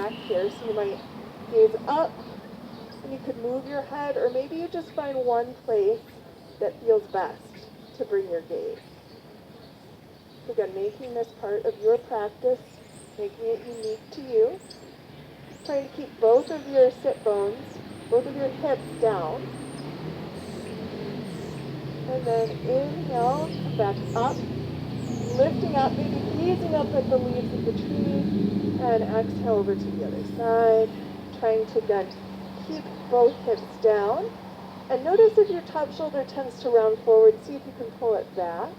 back here. So you might gaze up, and you could move your head, or maybe you just find one place that feels best to bring your gaze. So again, making this part of your practice, making it unique to you. Trying to keep both of your sit bones, both of your hips down. And then inhale, come back up, lifting up, maybe gazing up at the leaves of the tree, and exhale over to the other side. Trying to again keep both hips down. And notice if your top shoulder tends to round forward, see if you can pull it back.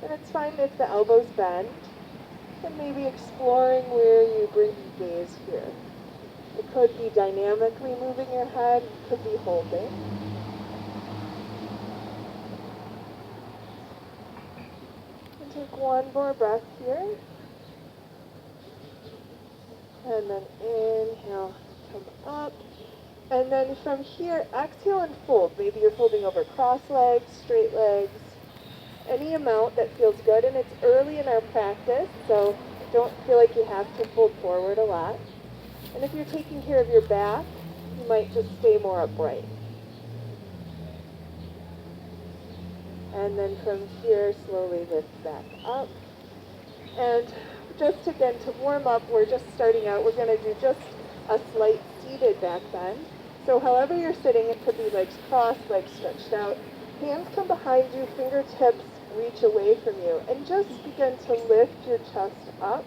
And it's fine if the elbows bend. And maybe exploring where you bring your gaze here. It could be dynamically moving your head, it could be holding. And take one more breath here. And then inhale, come up. And then from here, exhale and fold. Maybe you're folding over cross legs, straight legs, any amount that feels good. And it's early in our practice, so don't feel like you have to fold forward a lot. And if you're taking care of your back, you might just stay more upright. And then from here, slowly lift back up. And just again, to warm up, we're just starting out. We're going to do just a slight seated back bend. So however you're sitting, it could be legs crossed, legs stretched out. Hands come behind you, fingertips reach away from you. And just begin to lift your chest up.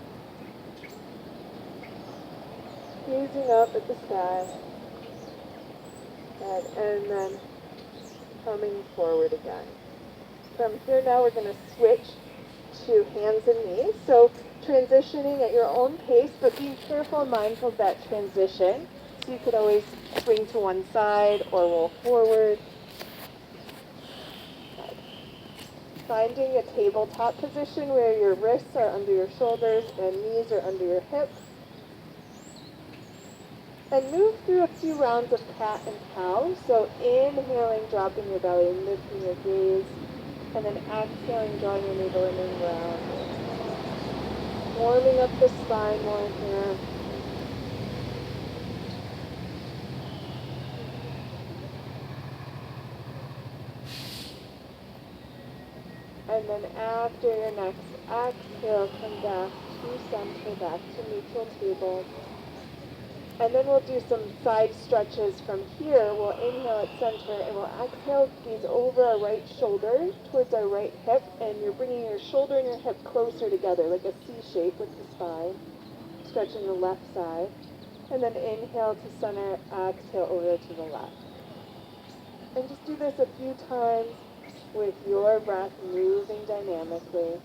Gazing up at the sky. And then coming forward again. From here now we're going to switch to hands and knees. So transitioning at your own pace, but being careful and mindful of that transition. So you could always swing to one side or roll forward. Finding a tabletop position where your wrists are under your shoulders and knees are under your hips. And move through a few rounds of cat and cow. So inhaling, dropping your belly, lifting your gaze. And then exhaling, drawing your navel in and round. Warming up the spine more here. And then after your next exhale, come back to center, back to neutral table. And then we'll do some side stretches from here. We'll inhale at center and we'll exhale, gaze over our right shoulder towards our right hip. And you're bringing your shoulder and your hip closer together like a C shape with the spine. Stretching the left side. And then inhale to center, exhale over to the left. And just do this a few times with your breath moving dynamically.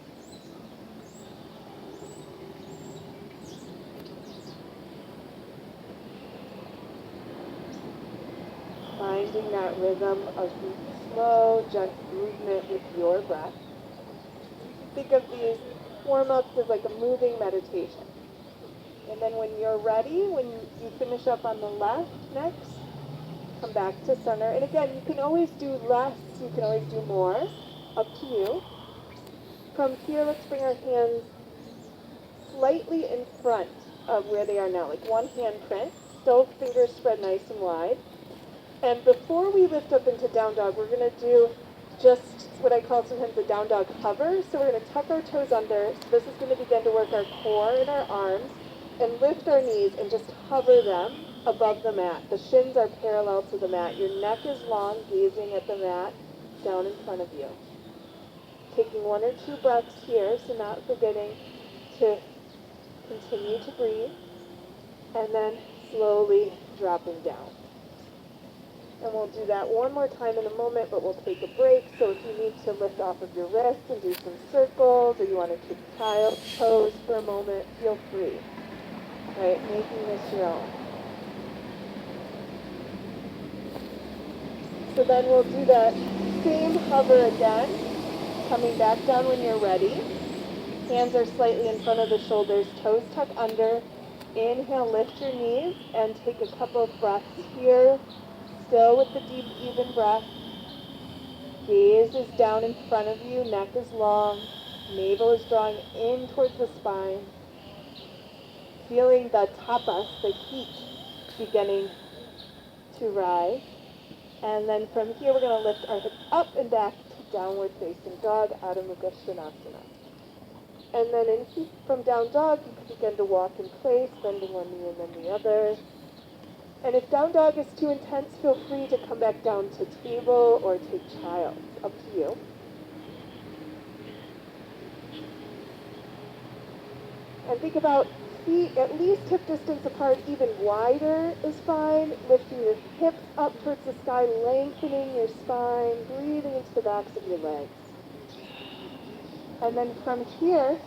Finding that rhythm of slow, gentle movement with your breath. Think of these warm-ups as like a moving meditation. And then when you're ready, when you finish up on the left next, come back to center. And again, you can always do less, you can always do more, up to you. From here, let's bring our hands slightly in front of where they are now, like one hand print. Still fingers spread nice and wide. And before we lift up into down dog, we're going to do just what I call sometimes a down dog hover. So we're going to tuck our toes under. So this is going to begin to work our core and our arms. And lift our knees and just hover them above the mat. The shins are parallel to the mat. Your neck is long, gazing at the mat down in front of you. Taking one or two breaths here, so not forgetting to continue to breathe. And then slowly dropping down. And we'll do that one more time in a moment, but we'll take a break. So if you need to lift off of your wrists and do some circles, or you want to keep child's pose for a moment, feel free. Right, making this your own. So then we'll do that same hover again, coming back down when you're ready. Hands are slightly in front of the shoulders, toes tuck under. Inhale, lift your knees, and take a couple of breaths here. Still with the deep, even breath. Gaze is down in front of you, neck is long, navel is drawing in towards the spine. feeling the tapas, the heat, beginning to rise. And then from here, we're going to lift our hips up and back to downward facing dog, Adho Mukha Svanasana. And then from down dog, you can begin to walk in place, bending one knee and then the other. And if down dog is too intense, feel free to come back down to table or take child. Up to you. And think about feet at least hip distance apart, even wider is fine. Lifting your hips up towards the sky, lengthening your spine, breathing into the backs of your legs. And then from here,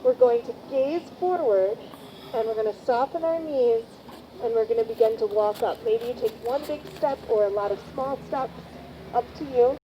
we're going to gaze forward, and we're going to soften our knees, and we're going to begin to walk up. Maybe you take one big step or a lot of small steps, up to you.